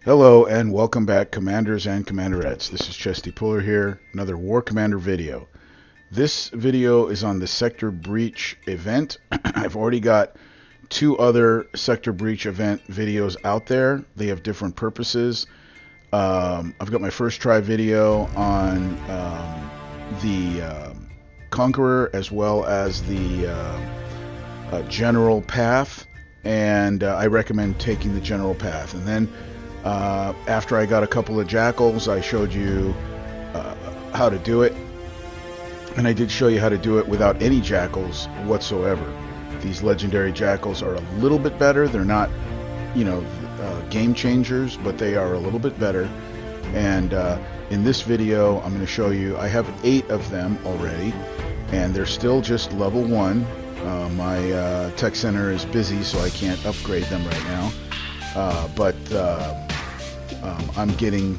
Hello and welcome back, Commanders and Commanderettes. This is Chesty Puller here, another War Commander video. This video is on the Sector Breach event. I've already got two other Sector Breach event videos out there. They have different purposes. I've got my first try video on the Conqueror as well as the General Path, and I recommend taking the General Path. And then after I got a couple of Jackals, I showed you how to do it, and I did show you how to do it without any Jackals whatsoever. These legendary Jackals are a little bit better. They're not, game changers, but they are a little bit better. And in this video, I'm going to show you, I have 8 of them already, and they're still just level 1. My tech center is busy, so I can't upgrade them right now. But I'm getting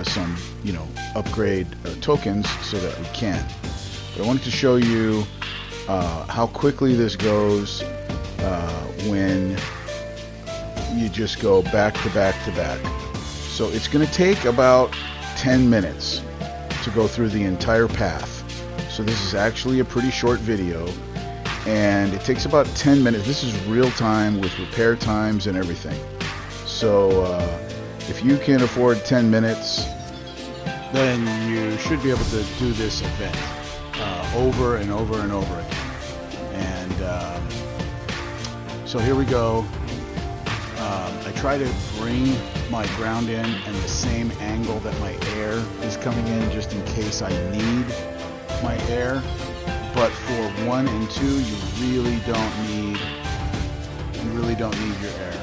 some, upgrade tokens so that we can. But I wanted to show you how quickly this goes when you just go back to back to back. So it's going to take about 10 minutes to go through the entire path. So this is actually a pretty short video, and it takes about 10 minutes. This is real time with repair times and everything. So if you can afford 10 minutes, then you should be able to do this event over and over and over again. And so here we go. I try to bring my ground in the same angle that my air is coming in, just in case I need my air. But for 1 and 2, you really don't need your air.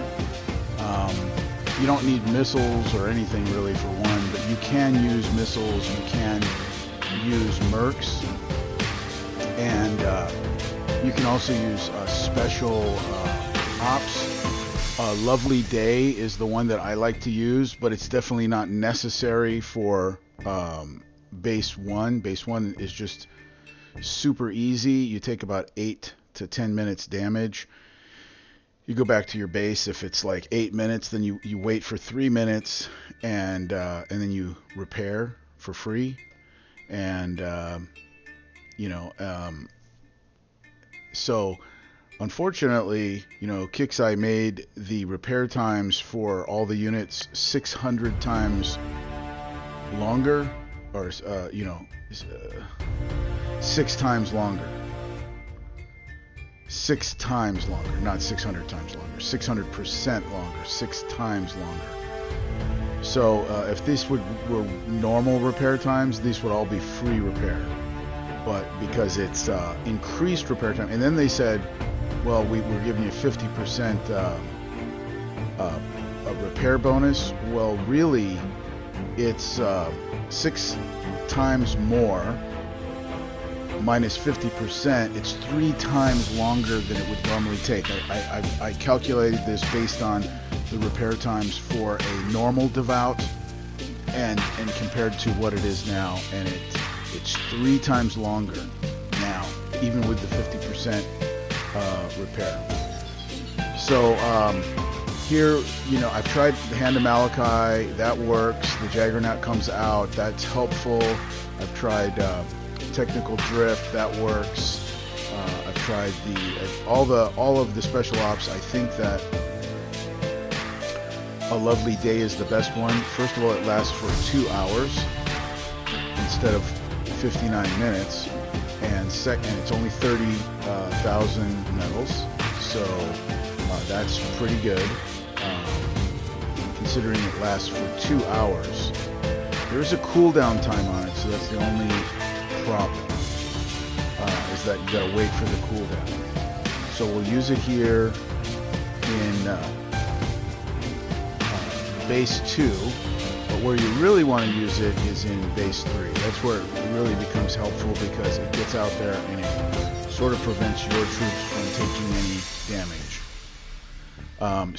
You don't need missiles or anything really for 1, but you can use missiles, you can use mercs, and you can also use special ops. Lovely Day is the one that I like to use, but it's definitely not necessary for base 1. Base 1 is just super easy. You take about 8 to 10 minutes damage. You go back to your base. If it's like 8 minutes, then you wait for 3 minutes, and then you repair for free. And so unfortunately, Kixeye made the repair times for all the units 600 times longer, or 6 times longer. 6 times longer, not 600 times longer, 600% longer, 6 times longer. So if this were normal repair times, these would all be free repair. But because it's increased repair time, and then they said, well, we're giving you 50% a repair bonus. Well, really, it's 6 times more minus 50%. It's 3 times longer than it would normally take. I calculated this based on the repair times for a normal devout and compared to what it is now, and it's 3 times longer now, even with the 50% repair. So here, I've tried the Hand of Malachi. That works. The Jaggernaut comes out. That's helpful. I've tried Technical Drift. That works. I've tried all of the special ops. I think that A Lovely Day is the best one. First of all, it lasts for 2 hours instead of 59 minutes, and it's only 30,000 medals, so that's pretty good, considering it lasts for 2 hours. There's a cooldown time on it, so that's the only problem, is that you gotta wait for the cooldown. So we'll use it here in base 2, but where you really want to use it is in base 3. That's where it really becomes helpful, because it gets out there and it sort of prevents your troops from taking any damage.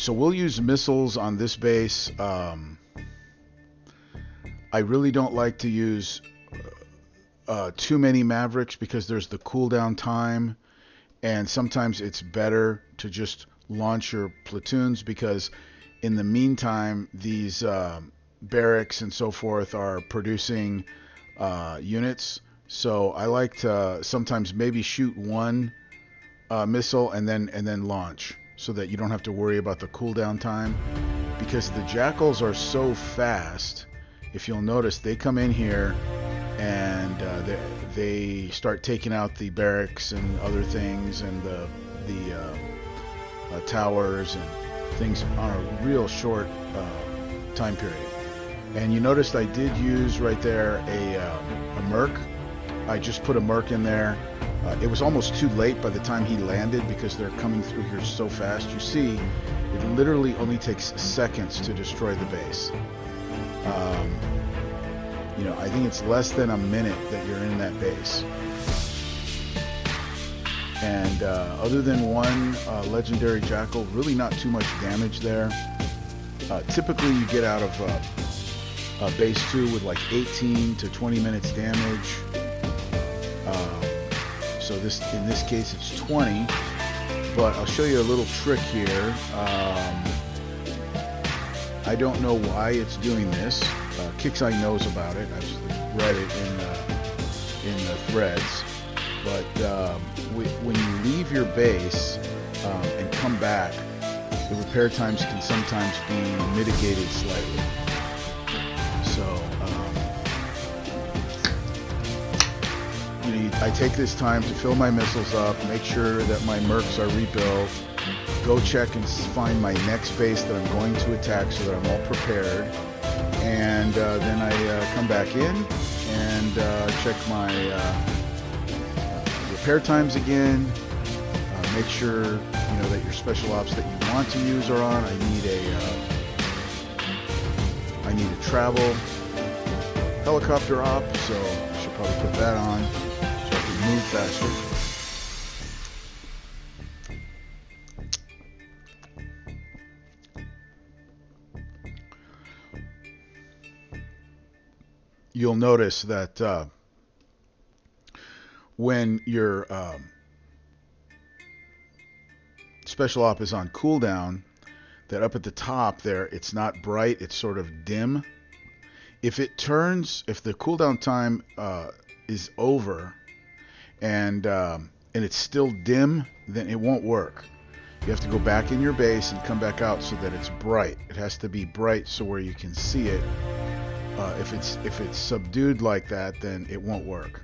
So we'll use missiles on this base. I really don't like to use too many Mavericks, because there's the cooldown time, and sometimes it's better to just launch your platoons, because In the meantime, these barracks and so forth are producing units. So I like to sometimes maybe shoot one missile and then launch, so that you don't have to worry about the cooldown time, because the Jackals are so fast. If you'll notice, they come in here and they start taking out the barracks and other things, and the towers and things on a real short time period. And you noticed I did use right there a Merc. I just put a Merc in there. It was almost too late by the time he landed, because they're coming through here so fast. You see, it literally only takes seconds to destroy the base. You know, I think it's less than a minute that you're in that base. And other than one legendary Jackal, really not too much damage there. Typically you get out of base 2 with like 18 to 20 minutes damage. So in this case it's 20, but I'll show you a little trick here. I don't know why it's doing this. Kixeye knows about it. I've read it in the threads. But when you leave your base and come back, the repair times can sometimes be mitigated slightly. So I take this time to fill my missiles up, make sure that my Mercs are rebuilt, go check and find my next base that I'm going to attack so that I'm all prepared, and then I come back in and check my repair times again. Make sure you know that your special ops that you want to use are on. I need a travel helicopter op, so I should probably put that on so I can move faster. You'll notice that when your special op is on cooldown, that up at the top there, it's not bright, it's sort of dim. If the cooldown time is over and it's still dim, then it won't work. You have to go back in your base and come back out so that it's bright. It has to be bright so where you can see it. If it's subdued like that, then it won't work.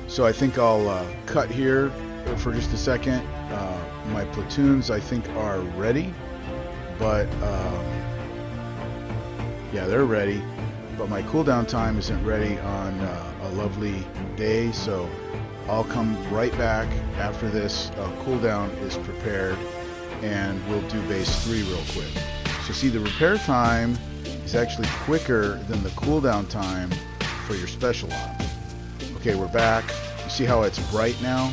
So I think I'll cut here for just a second. My platoons, I think, are ready, but yeah, they're ready, but my cooldown time isn't ready on a lovely day, so I'll come right back after this cooldown is prepared, and we'll do base 3 real quick. So see, the repair time is actually quicker than the cooldown time for your special op. Okay, we're back. You see how it's bright now?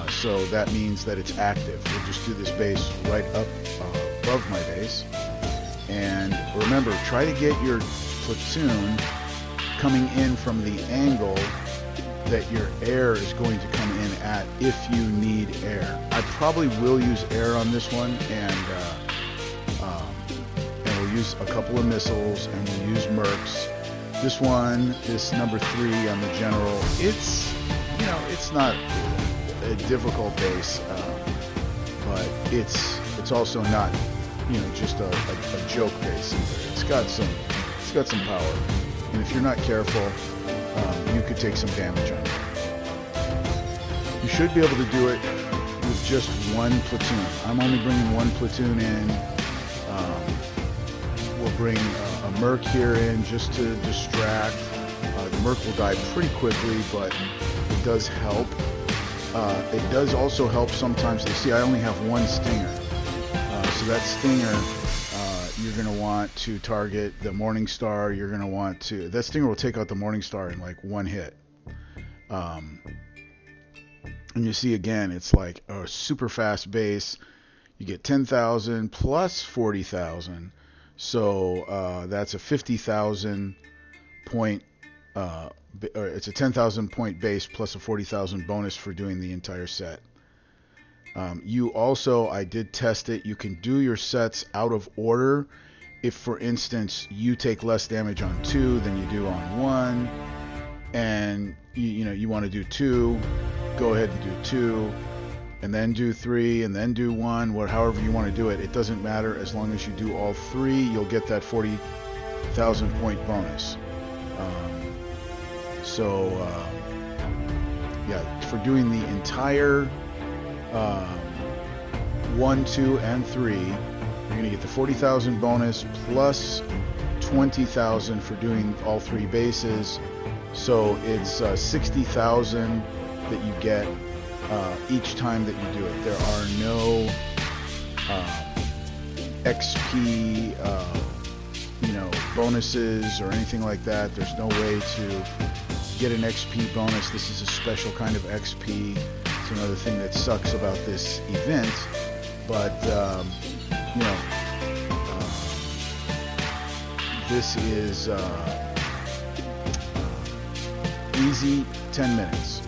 So that means that it's active. We'll just do this base right up above my base. And remember, try to get your platoon coming in from the angle that your air is going to come in at if you need air. I probably will use air on this one, and we'll use a couple of missiles, and we'll use Mercs. This one, this number 3 on the general, it's not a difficult base, but it's also not just a joke base either. It's got some power, and if you're not careful, you could take some damage on it. You should be able to do it with just one platoon. I'm only bringing one platoon in. We'll bring a Merc here in just to distract. The Merc will die pretty quickly, but it does help. It does also help sometimes. You see, I only have one Stinger. So that Stinger, you're going to want to target the Morningstar. You're going to want to... That Stinger will take out the Morningstar in like one hit. And you see, again, it's like a super fast base. You get 10,000 plus 40,000. So that's a 50,000 point or it's a 10,000 point base plus a 40,000 bonus for doing the entire set. You also, I did test it, you can do your sets out of order. If, for instance, you take less damage on 2 than you do on 1, and you want to do 2, go ahead and do 2, and then do 3, and then do 1, however you want to do it. It doesn't matter. As long as you do all 3, you'll get that 40,000 point bonus. Yeah, for doing the entire 1, 2, and 3, you're going to get the 40,000 bonus plus 20,000 for doing all 3 bases. So it's 60,000 that you get each time that you do it. There are no XP, bonuses or anything like that. There's no way to get an XP bonus. This is a special kind of XP. It's another thing that sucks about this event. But this is easy 10 minutes.